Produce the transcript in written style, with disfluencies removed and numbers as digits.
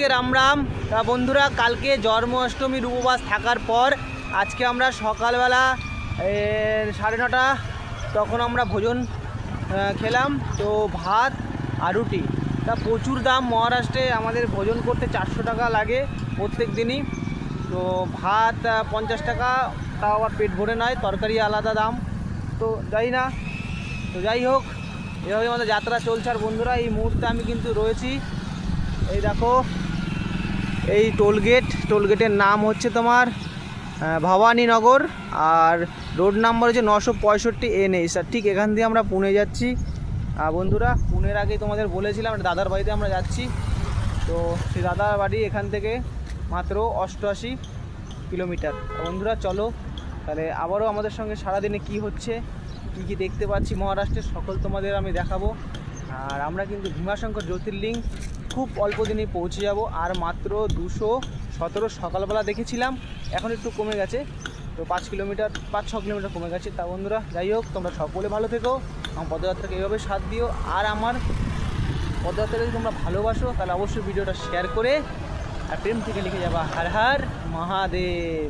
রাম রাম। তা বন্ধুরা, কালকে জন্মাষ্টমীর উপবাস থাকার পর আজকে আমরা সকালবেলা 9:30 তখন আমরা ভোজন খেলাম। তো ভাত আর রুটি। তা প্রচুর দাম মহারাষ্ট্রে, আমাদের ভোজন করতে 400 টাকা লাগে প্রত্যেক দিনই। তো ভাত 50 টাকা, তাও আবার পেট ভরে নয়, তরকারি আলাদা দাম। তো যাই না, তো যাই হোক, এভাবে আমাদের যাত্রা চলছে। আর বন্ধুরা, এই মুহূর্তে আমি কিন্তু রয়েছি, এই দেখো, এই টোলগেটের নাম হচ্ছে তোমার ভবানীনগর, আর রোড নাম্বার হচ্ছে 965 NH। আর ঠিক এখান দিয়ে আমরা পুনে যাচ্ছি। বন্ধুরা, পুনের আগেই তোমাদের বলেছিলাম দাদার বাড়িতে আমরা যাচ্ছি। তো সেই দাদার বাড়ি এখান থেকে মাত্র 88 কিলোমিটার। বন্ধুরা চলো, তাহলে আবারও আমাদের সঙ্গে সারাদিনে কি হচ্ছে, কি কি দেখতে পাচ্ছি মহারাষ্ট্রের, সকল তোমাদের আমি দেখাবো। আর আমরা কিন্তু ভীমাশঙ্কর জ্যোতির্লিঙ্গ খুব অল্প দিনেই পৌঁছে যাব। আর মাত্র 217 সকালবেলা দেখেছিলাম, এখন একটু কমে গেছে। তো 5-6 কিলোমিটার কমে গেছে। তা বন্ধুরা, যাই হোক, তোমরা সকলে ভালো থেকো, আমার পদযাত্রাকে এইভাবে সাথ দিও। আর আমার পদযাত্রাকে যদি তোমরা ভালোবাসো, তাহলে অবশ্যই ভিডিওটা শেয়ার করে আর প্রেম থেকে লিখে যাবা হর হর মহাদেব।